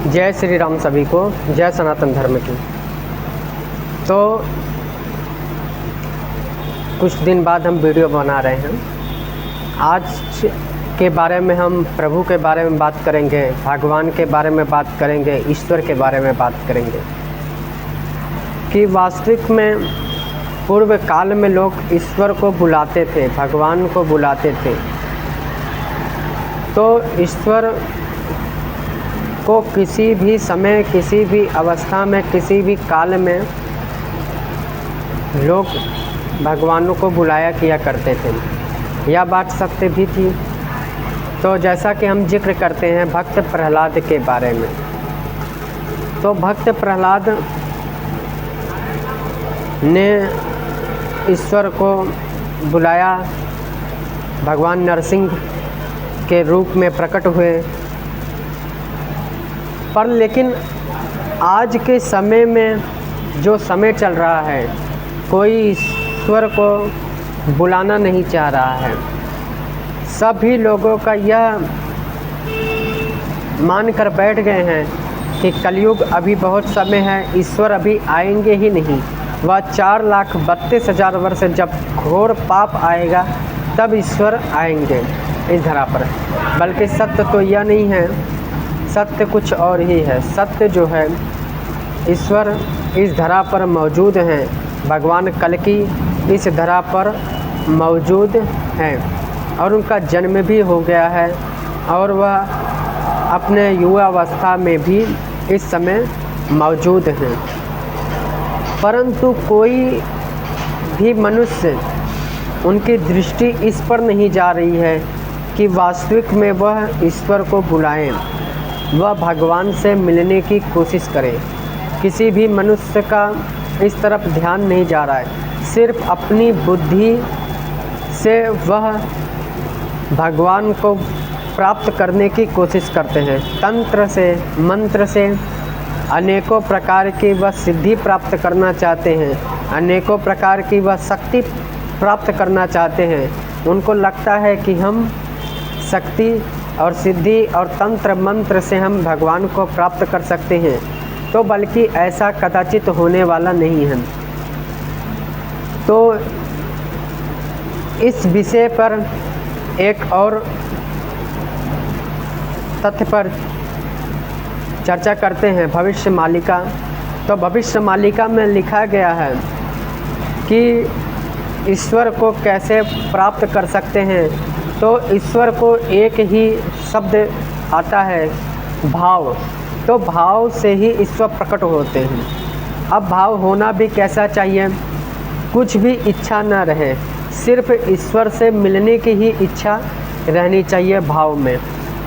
जय श्री राम सभी को, जय सनातन धर्म की। तो कुछ दिन बाद हम वीडियो बना रहे हैं। आज के बारे में हम प्रभु के बारे में बात करेंगे, भगवान के बारे में बात करेंगे, ईश्वर के बारे में बात करेंगे कि वास्तविक में पूर्व काल में लोग ईश्वर को बुलाते थे, भगवान को बुलाते थे। तो ईश्वर को किसी भी समय, किसी भी अवस्था में, किसी भी काल में लोग भगवानों को बुलाया किया करते थे। यह बात सत्य भी थी। तो जैसा कि हम जिक्र करते हैं भक्त प्रहलाद के बारे में, तो भक्त प्रहलाद ने ईश्वर को बुलाया, भगवान नरसिंह के रूप में प्रकट हुए। पर लेकिन आज के समय में जो समय चल रहा है, कोई ईश्वर को बुलाना नहीं चाह रहा है। सभी लोगों का यह मान कर बैठ गए हैं कि कलयुग अभी बहुत समय है, ईश्वर अभी आएंगे ही नहीं। वह 4,32,000 वर्ष जब घोर पाप आएगा तब ईश्वर आएंगे इस धरा पर। बल्कि सत्य तो यह नहीं है, सत्य कुछ और ही है। सत्य जो है, ईश्वर इस धरा पर मौजूद हैं, भगवान कल्कि इस धरा पर मौजूद हैं और उनका जन्म भी हो गया है और वह अपने युवावस्था में भी इस समय मौजूद हैं। परंतु कोई भी मनुष्य, उनकी दृष्टि इस पर नहीं जा रही है कि वास्तविक में वह ईश्वर को बुलाएं, वह भगवान से मिलने की कोशिश करें। किसी भी मनुष्य का इस तरफ ध्यान नहीं जा रहा है। सिर्फ अपनी बुद्धि से वह भगवान को प्राप्त करने की कोशिश करते हैं। तंत्र से, मंत्र से अनेकों प्रकार की वह सिद्धि प्राप्त करना चाहते हैं, अनेकों प्रकार की वह शक्ति प्राप्त करना चाहते हैं। उनको लगता है कि हम शक्ति और सिद्धि और तंत्र मंत्र से हम भगवान को प्राप्त कर सकते हैं। तो बल्कि ऐसा कदाचित होने वाला नहीं है। तो इस विषय पर एक और तथ्य पर चर्चा करते हैं, भविष्य मालिका। तो भविष्य मालिका में लिखा गया है कि ईश्वर को कैसे प्राप्त कर सकते हैं। तो ईश्वर को एक ही शब्द आता है, भाव। तो भाव से ही ईश्वर प्रकट होते हैं। अब भाव होना भी कैसा चाहिए? कुछ भी इच्छा न रहे, सिर्फ ईश्वर से मिलने की ही इच्छा रहनी चाहिए भाव में।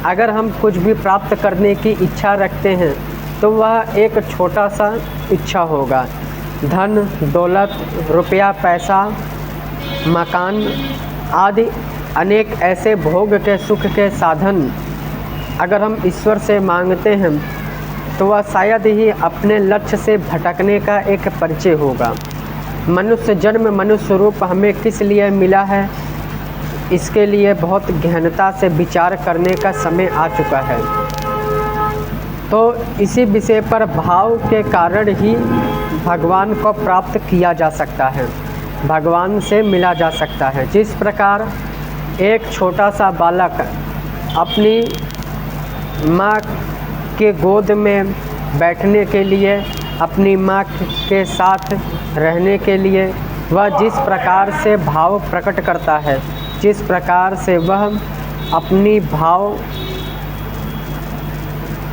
अगर हम कुछ भी प्राप्त करने की इच्छा रखते हैं तो वह एक छोटा सा इच्छा होगा। धन, दौलत, रुपया, पैसा, मकान आदि अनेक ऐसे भोग के, सुख के साधन अगर हम ईश्वर से मांगते हैं तो वह शायद ही अपने लक्ष्य से भटकने का एक परिचय होगा। मनुष्य जन्म, मनुष्य रूप हमें किस लिए मिला है, इसके लिए बहुत गहनता से विचार करने का समय आ चुका है। तो इसी विषय पर भाव के कारण ही भगवान को प्राप्त किया जा सकता है, भगवान से मिला जा सकता है। जिस प्रकार एक छोटा सा बालक अपनी माँ के गोद में बैठने के लिए, अपनी माँ के साथ रहने के लिए वह जिस प्रकार से भाव प्रकट करता है, जिस प्रकार से वह अपनी भाव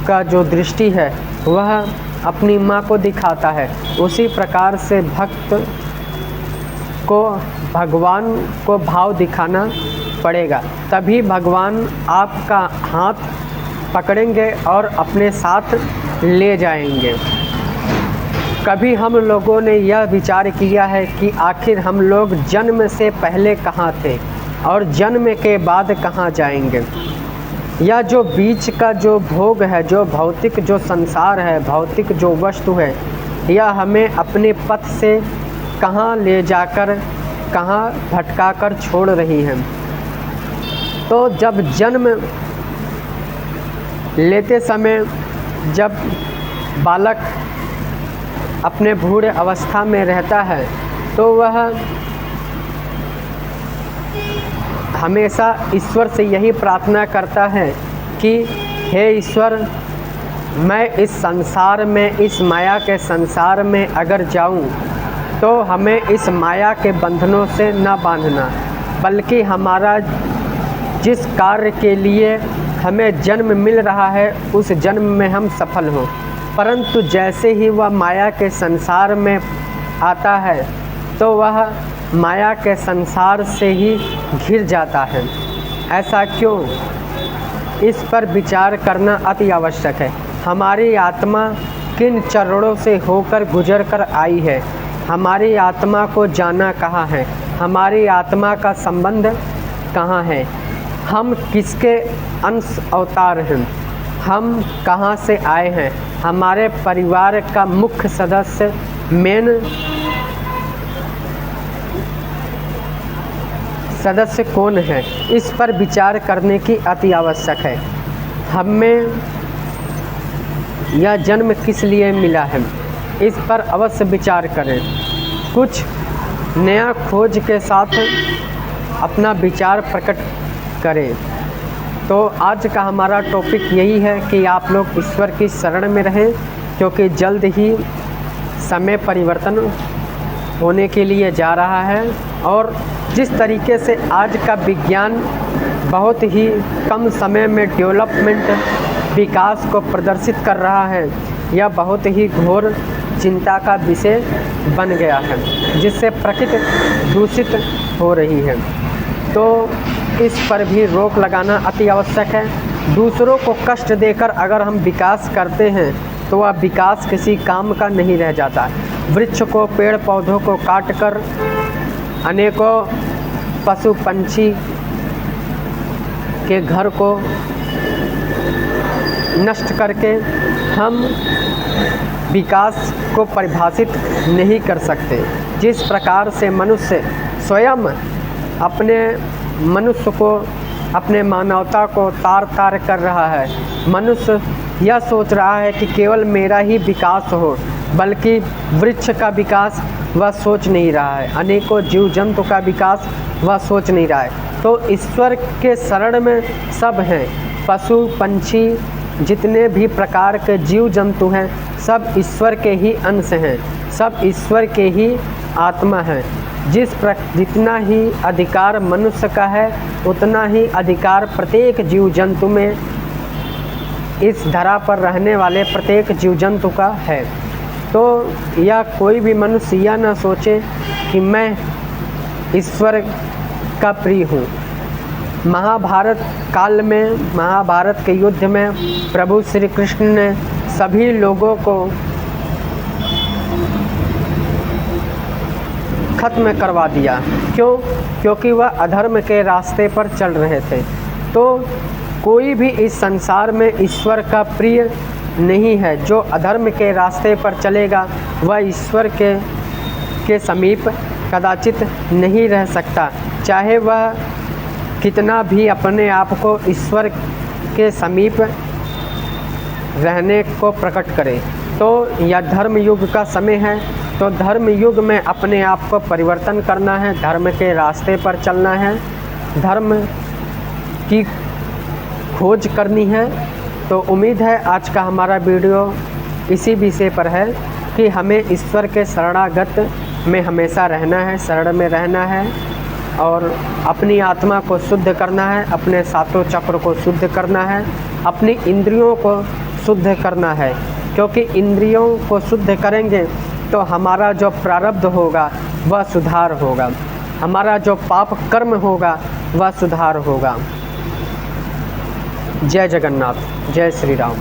का जो दृष्टि है वह अपनी माँ को दिखाता है, उसी प्रकार से भक्त को भगवान को भाव दिखाना पड़ेगा। तभी भगवान आपका हाथ पकड़ेंगे और अपने साथ ले जाएंगे। कभी हम लोगों ने यह विचार किया है कि आखिर हम लोग जन्म से पहले कहाँ थे और जन्म के बाद कहाँ जाएंगे? यह जो बीच का जो भोग है, जो भौतिक जो संसार है, भौतिक जो वस्तु है, यह हमें अपने पथ से कहाँ ले जाकर, कहाँ भटका कर छोड़ रही है। तो जब जन्म लेते समय जब बालक अपने भ्रूण अवस्था में रहता है तो वह हमेशा ईश्वर से यही प्रार्थना करता है कि हे ईश्वर, मैं इस संसार में, इस माया के संसार में अगर जाऊं तो हमें इस माया के बंधनों से न बांधना, बल्कि हमारा जिस कार्य के लिए हमें जन्म मिल रहा है उस जन्म में हम सफल हों। परंतु जैसे ही वह माया के संसार में आता है तो वह माया के संसार से ही घिर जाता है। ऐसा क्यों? इस पर विचार करना अति आवश्यक है। हमारी आत्मा किन चरणों से होकर गुजर कर आई है? हमारी आत्मा को जाना कहाँ है? हमारी आत्मा का संबंध कहाँ है? हम किसके अंश अवतार हैं? हम कहाँ से आए हैं? हमारे परिवार का मुख्य सदस्य मेन सदस्य कौन है? इस पर विचार करने की अति आवश्यक है। हमें यह जन्म किस लिए मिला है, इस पर अवश्य विचार करें। कुछ नया खोज के साथ अपना विचार प्रकट करें। तो आज का हमारा टॉपिक यही है कि आप लोग ईश्वर की शरण में रहें, क्योंकि जल्द ही समय परिवर्तन होने के लिए जा रहा है। और जिस तरीके से आज का विज्ञान बहुत ही कम समय में डेवलपमेंट, विकास को प्रदर्शित कर रहा है, यह बहुत ही घोर चिंता का विषय बन गया है, जिससे प्रकृति दूषित हो रही है। तो इस पर भी रोक लगाना अति आवश्यक है। दूसरों को कष्ट देकर अगर हम विकास करते हैं तो वह विकास किसी काम का नहीं रह जाता। वृक्ष को, पेड़ पौधों को काटकर, अनेकों पशु पंछी के घर को नष्ट करके हम विकास को परिभाषित नहीं कर सकते। जिस प्रकार से मनुष्य स्वयं अपने मनुष्य को, अपने मानवता को तार तार कर रहा है, मनुष्य यह सोच रहा है कि केवल मेरा ही विकास हो, बल्कि वृक्ष का विकास वह सोच नहीं रहा है, अनेकों जीव जंतु का विकास वह सोच नहीं रहा है। तो ईश्वर के शरण में सब हैं, पशु पंछी, जितने भी प्रकार के जीव जंतु हैं, सब ईश्वर के ही अंश हैं, सब ईश्वर के ही आत्मा हैं। जितना ही अधिकार मनुष्य का है, उतना ही अधिकार प्रत्येक जीव जंतु में, इस धरा पर रहने वाले प्रत्येक जीव जंतु का है। तो यह कोई भी मनुष्य यह न सोचे कि मैं ईश्वर का प्रिय हूँ। महाभारत काल में, महाभारत के युद्ध में प्रभु श्री कृष्ण ने सभी लोगों को खत्म करवा दिया। क्यों? क्योंकि वह अधर्म के रास्ते पर चल रहे थे। तो कोई भी इस संसार में ईश्वर का प्रिय नहीं है। जो अधर्म के रास्ते पर चलेगा वह ईश्वर के समीप कदाचित नहीं रह सकता, चाहे वह कितना भी अपने आप को ईश्वर के समीप रहने को प्रकट करे। तो यह धर्म युग का समय है। तो धर्म युग में अपने आप को परिवर्तन करना है, धर्म के रास्ते पर चलना है, धर्म की खोज करनी है। तो उम्मीद है आज का हमारा वीडियो इसी विषय पर है कि हमें ईश्वर के शरणागत में हमेशा रहना है, शरण में रहना है और अपनी आत्मा को शुद्ध करना है, अपने सातों चक्र को शुद्ध करना है, अपनी इंद्रियों को शुद्ध करना है। क्योंकि इंद्रियों को शुद्ध करेंगे तो हमारा जो प्रारब्ध होगा वह सुधार होगा, हमारा जो पाप कर्म होगा वह सुधार होगा। जय जगन्नाथ, जय श्री राम।